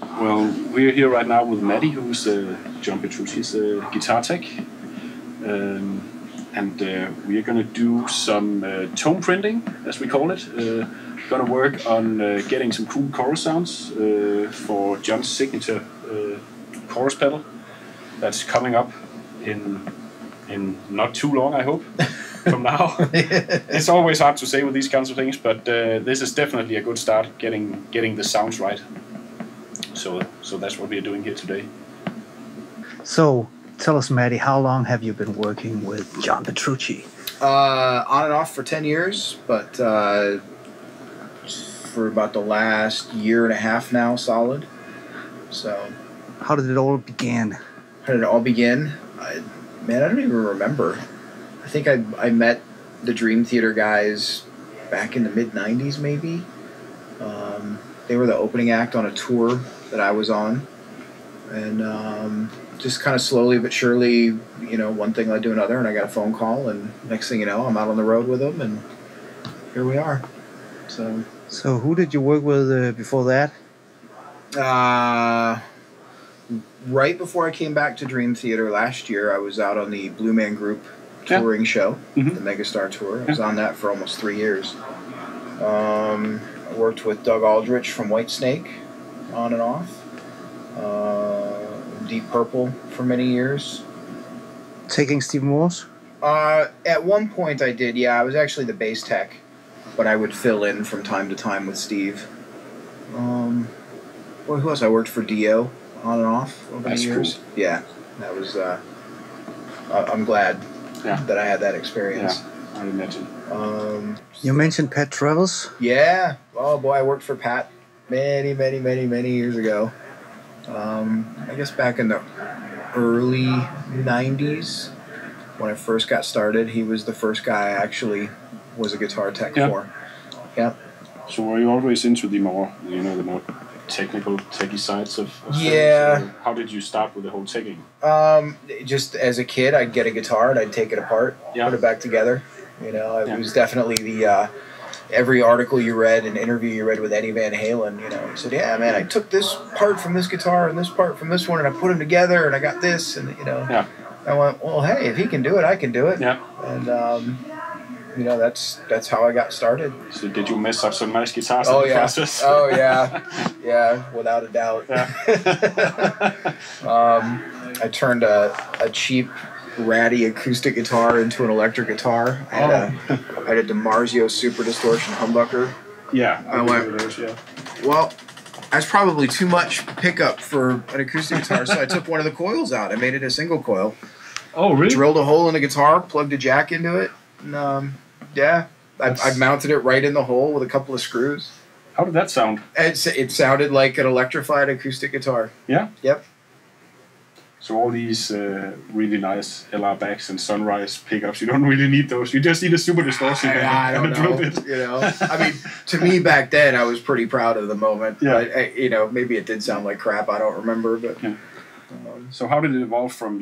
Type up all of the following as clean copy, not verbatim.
Well, we're here right now with Maddi, who's John Petrucci's guitar tech. And we're going to do some tone printing, as we call it. Going to work on getting some cool chorus sounds for John's signature chorus pedal that's coming up in not too long, I hope, from now. It's always hard to say with these kinds of things, but this is definitely a good start getting the sounds right. So that's what we're doing here today. So, tell us, Maddi, how long have you been working with John Petrucci? On and off for 10 years, but for about the last year and a half now, solid. So, how did it all begin? How did it all begin? Man, I don't even remember. I think I met the Dream Theater guys back in the mid-'90s, maybe. They were the opening act on a tour that I was on. And just kind of slowly but surely, one thing led to another, and I got a phone call, and next thing you know, I'm out on the road with them, and here we are. So who did you work with before that? Right before I came back to Dream Theater last year, I was out on the Blue Man Group touring show, the Megastar Tour. I was on that for almost 3 years. I worked with Doug Aldrich from Whitesnake on and off. Deep Purple for many years. Taking Steve Moore's? At one point I did, yeah. I was actually the bass tech, but I would fill in from time to time with Steve. Who else? I worked for Dio on and off over the years. Cool. Yeah, that was. I'm glad that I had that experience. Yeah, I imagine. You mentioned Pat Travers? Yeah. Oh boy, I worked for Pat many years ago. I guess back in the early 90s when I first got started, he was the first guy I actually was a guitar tech for. Yeah. So were you always into the more, the more technical, techie sides of yeah. So how did you start with the whole teching? Just as a kid, I'd get a guitar and I'd take it apart, put it back together. It was definitely the every article you read and interview you read with Eddie Van Halen, he said, yeah, man, I took this part from this guitar and this part from this one and I put them together and I got this, and I went, well, hey, if he can do it, I can do it. Yeah. And that's how I got started. So did you mess up some nice guitars in the process? Oh yeah, yeah, without a doubt. Yeah. I turned a cheap ratty acoustic guitar into an electric guitar. I had a DiMarzio Super Distortion humbucker. Yeah. I went, well, that's probably too much pickup for an acoustic guitar, so I took one of the coils out. I made it a single coil. Oh, really? Drilled a hole in the guitar, plugged a jack into it, and I mounted it right in the hole with a couple of screws. How did that sound? It sounded like an electrified acoustic guitar. Yeah? Yep. So all these really nice LR backs and Sunrise pickups, you don't really need those. You just need a Super Distortion and a drill bit. I mean, to me back then, I was pretty proud of the moment. Yeah. But, maybe it did sound like crap. I don't remember, but. Yeah. So how did it evolve from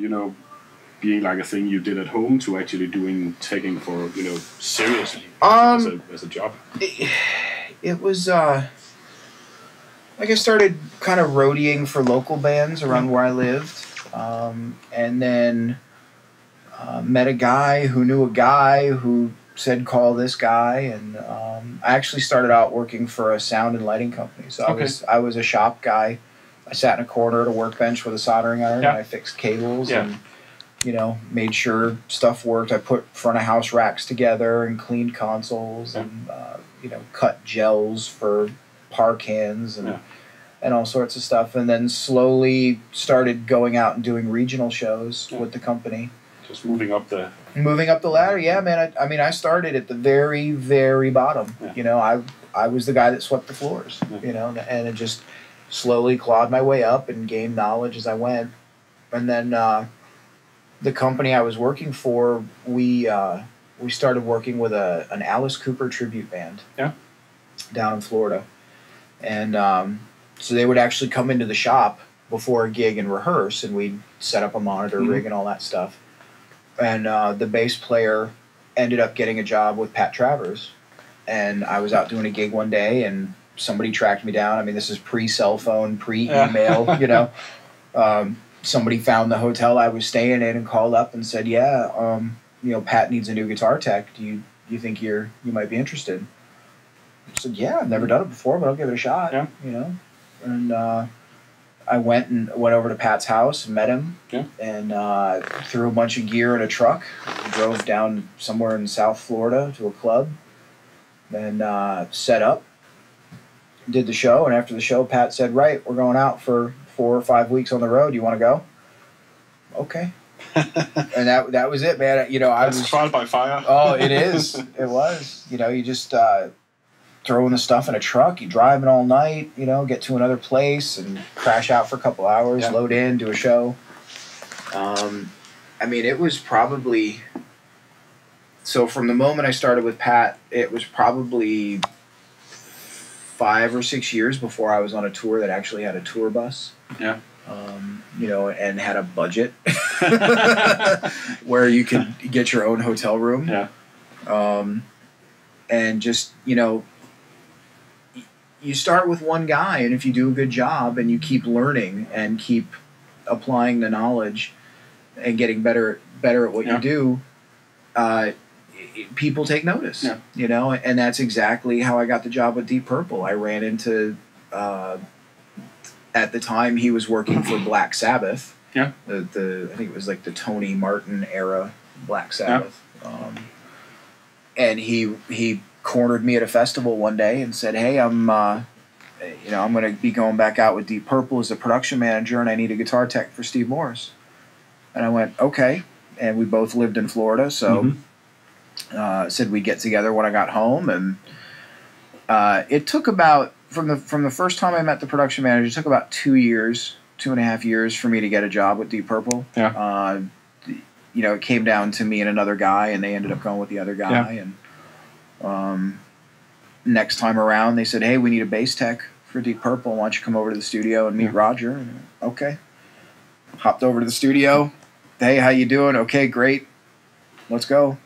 being like a thing you did at home to actually doing taking for seriously as a job? It was. I started kind of roadieing for local bands around where I lived. And then met a guy who knew a guy who said, call this guy. And I actually started out working for a sound and lighting company. So I was a shop guy. I sat in a corner at a workbench with a soldering iron and I fixed cables and, made sure stuff worked. I put front of house racks together and cleaned consoles and, cut gels for par cans and all sorts of stuff, and then slowly started going out and doing regional shows with the company. Just moving up the ladder, yeah, man. I started at the very, very bottom. Yeah. I was the guy that swept the floors. Yeah. And it just slowly clawed my way up and gained knowledge as I went. And then the company I was working for, we started working with an Alice Cooper tribute band. Yeah. Down in Florida, and. So they would actually come into the shop before a gig and rehearse, and we'd set up a monitor rig and all that stuff. And the bass player ended up getting a job with Pat Travers, and I was out doing a gig one day and somebody tracked me down. I mean, this is pre-cell phone, pre-email, you know. Somebody found the hotel I was staying in and called up and said, yeah, you know, Pat needs a new guitar tech. Do you think you might be interested? I said, yeah, I've never done it before, but I'll give it a shot, you know. And I went over to Pat's house and met him and threw a bunch of gear in a truck. Drove down somewhere in South Florida to a club and set up, did the show. And after the show, Pat said, right, we're going out for 4 or 5 weeks on the road. You want to go? Okay. And that was it, man. You know, I was trial by fire. Oh, it is. It was. You know, you just throwing the stuff in a truck, you driving all night, you know, get to another place and crash out for a couple hours, load in, do a show. I mean, it was probably, so from the moment I started with Pat, it was probably 5 or 6 years before I was on a tour that actually had a tour bus. Yeah. You know, and had a budget where you could get your own hotel room. Yeah. And just, you know, you start with one guy, and if you do a good job and you keep learning and keep applying the knowledge and getting better at what you do, people take notice. Yeah. You know, and that's exactly how I got the job with Deep Purple. I ran into at the time he was working for Black Sabbath. Yeah. I think it was like the Tony Martin era Black Sabbath. Yeah. And he cornered me at a festival one day and said, "Hey, I'm going to be going back out with Deep Purple as a production manager, and I need a guitar tech for Steve Morse." And I went, "Okay." And we both lived in Florida, so said we'd get together when I got home, and it took about from the first time I met the production manager, it took about 2.5 years for me to get a job with Deep Purple. Yeah. You know, it came down to me and another guy, and they ended up going with the other guy. Yeah. And next time around, they said, "Hey, we need a bass tech for Deep Purple. Why don't you come over to the studio and meet Roger?" And, okay. Hopped over to the studio. "Hey, how you doing?" "Okay, great. Let's go."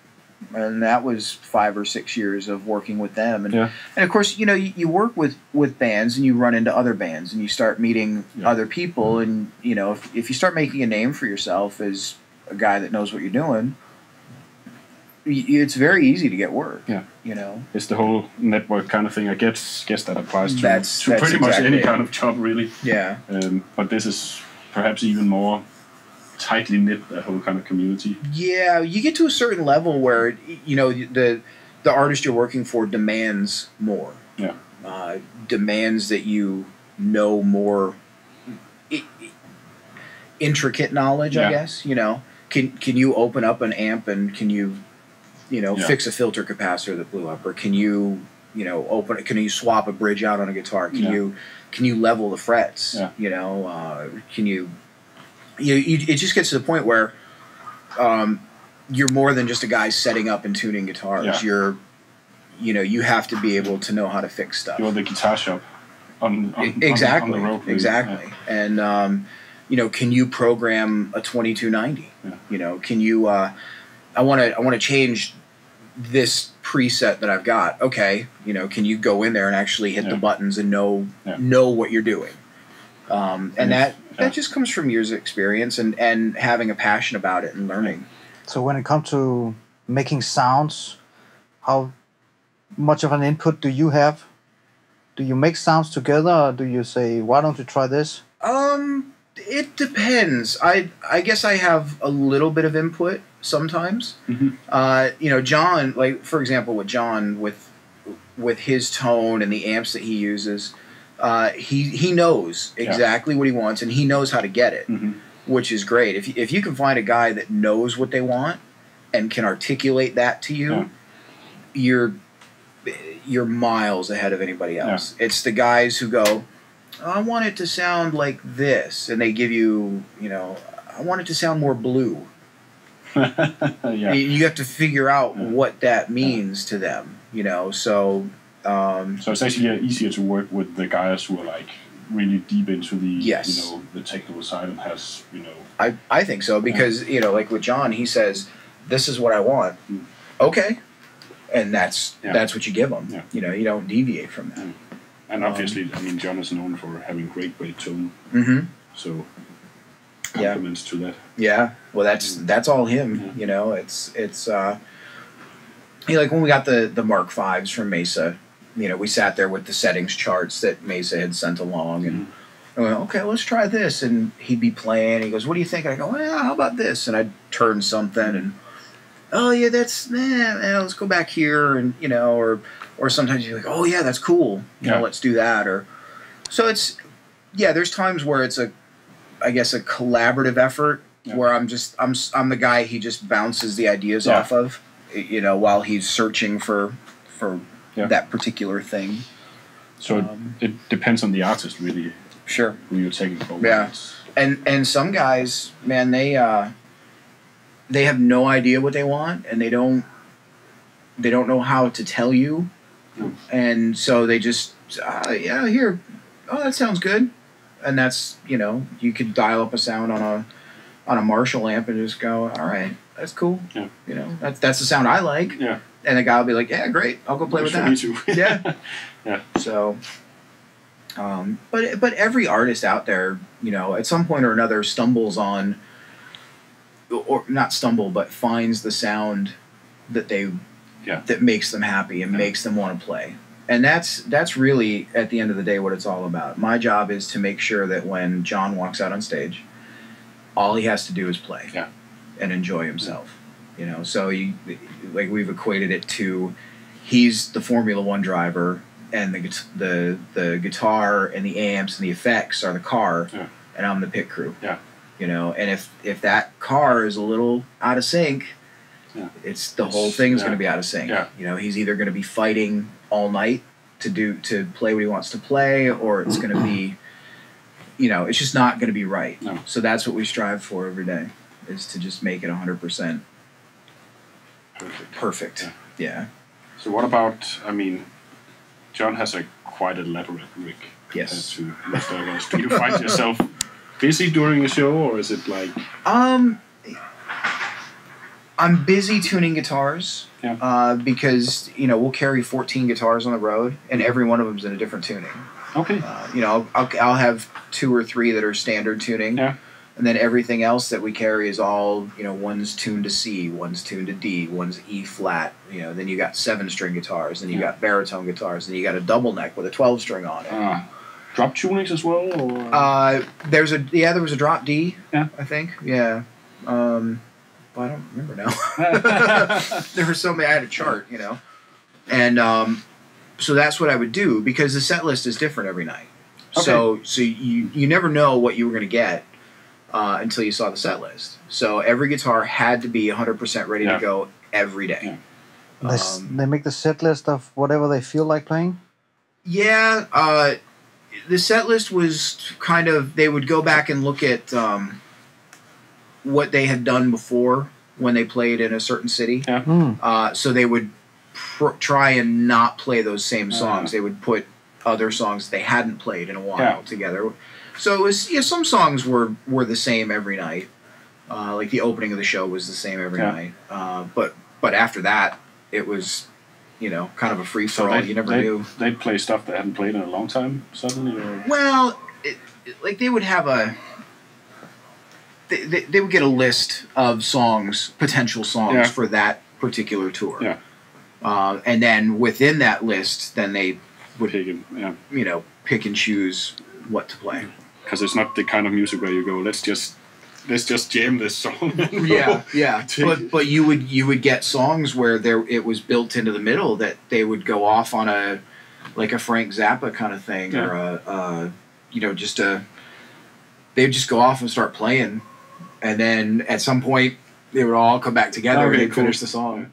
And that was 5 or 6 years of working with them. And of course, you know, you work with bands and you run into other bands and you start meeting other people. And, you know, if you start making a name for yourself as a guy that knows what you're doing, it's very easy to get work. Yeah. You know? It's the whole network kind of thing. I guess that applies to pretty much any kind of job, really. Yeah. But this is perhaps even more tightly knit, that whole kind of community. Yeah, you get to a certain level where, you know, the artist you're working for demands more. Yeah. Demands that you know more intricate knowledge, I guess. You know, can you open up an amp and can you fix a filter capacitor that blew up, or can you open it? Can you swap a bridge out on a guitar? Can you level the frets? Yeah. You know, can you? It just gets to the point where you're more than just a guy setting up and tuning guitars. Yeah. You have to be able to know how to fix stuff. You're the guitar shop on exactly, on the road. Exactly. Yeah. And can you program a 2290? Yeah. You know, can you? I want to change this preset that I've got. Okay, can you go in there and actually hit the buttons and know what you're doing? And that just comes from years of experience and having a passion about it and learning. So when it comes to making sounds, how much of an input do you have? Do you make sounds together, or do you say, "Why don't you try this"? It depends. I guess I have a little bit of input sometimes. Mm-hmm. John, like for example, with John, with his tone and the amps that he uses. He knows exactly what he wants, and he knows how to get it, which is great. If you can find a guy that knows what they want and can articulate that to you, you're miles ahead of anybody else. Yeah. It's the guys who go, "I want it to sound like this," and they give you, "I want it to sound more blue." You have to figure out what that means to them, so... so it's actually easier to work with the guys who are like really deep into the the technical side and has I think so, because like with John, he says, "This is what I want." Okay, and that's what you give him. Yeah. You don't deviate from that. And obviously, I mean, John is known for having great tone. Mm-hmm. So compliments to that. Yeah. Well, that's all him. Yeah. You know, it's like when we got the Mark V's from Mesa. You know, we sat there with the settings charts that Mesa had sent along, and I went, okay, let's try this. And he'd be playing. He goes, what do you think? And I go, well, how about this? And I'd turn something, and oh yeah, that's let's go back here, and you know, or sometimes you're like, oh yeah, that's cool. You know, let's do that. Or so it's there's times where it's I guess a collaborative effort where I'm the guy he just bounces the ideas off of, you know, while he's searching for that particular thing. So it depends on the artist, really. Sure. Who you're taking for. Yeah. And some guys, man, they have no idea what they want, and they don't know how to tell you, and so they just here, oh, that sounds good, and that's, you know, you could dial up a sound on a Marshall amp and just go, all right, that's cool, you know, that's the sound I like, and the guy will be like, yeah, great, I'll go play with that. Me too. Yeah. So, but every artist out there, you know, at some point or another stumbles on, or not stumble, but finds the sound that that makes them happy and makes them want to play. And that's really, at the end of the day, what it's all about. My job is to make sure that when John walks out on stage, all he has to do is play and enjoy himself. You know, so like we've equated it to, he's the Formula One driver, and the guitar and the amps and the effects are the car, and I'm the pit crew. Yeah. You know, and if that car is a little out of sync, it's the whole thing's going to be out of sync. Yeah. You know, he's either going to be fighting all night to play what he wants to play, or it's going to be, you know, it's just not going to be right. No. So that's what we strive for every day, is to just make it 100% perfect. Yeah. So what about, I mean, John has quite a elaborate rig. Yes. Do you find yourself busy during a show, or is it like? I'm busy tuning guitars. Because, you know, we'll carry 14 guitars on the road, and every one of them's in a different tuning. Okay. You know, I'll have 2 or 3 that are standard tuning. Yeah. And then everything else that we carry is all, you know, one's tuned to C, one's tuned to D, one's E flat. You know, then you got 7-string guitars, then you got baritone guitars, then you got a double neck with a 12-string on it. Drop tunings as well, or? There was a drop D. Yeah. I think. Yeah. But I don't remember now. There were so many. I had a chart, you know, and so that's what I would do, because the set list is different every night. Okay. So you never know what you were going to get until you saw the set list. So every guitar had to be 100% ready to go every day. Yeah. They make the set list of whatever they feel like playing? Yeah. The set list was kind of, they would go back and look at what they had done before when they played in a certain city. Yeah. So they would try and not play those same songs. They would put other songs they hadn't played in a while together. So it was, some songs were the same every night. Like the opening of the show was the same every night. But after that, it was, kind of a free for all. You never knew. They'd play stuff they hadn't played in a long time suddenly. Or? Well, like they would have they would get a list of songs, potential songs for that particular tour. Yeah. And then within that list, then they would pick and choose what to play. Because it's not the kind of music where you go, let's just jam this song. yeah. But you would get songs where it was built into the middle that they would go off on a Frank Zappa kind of thing, or they would just go off and start playing, and then at some point they would all come back together and they'd finish the song.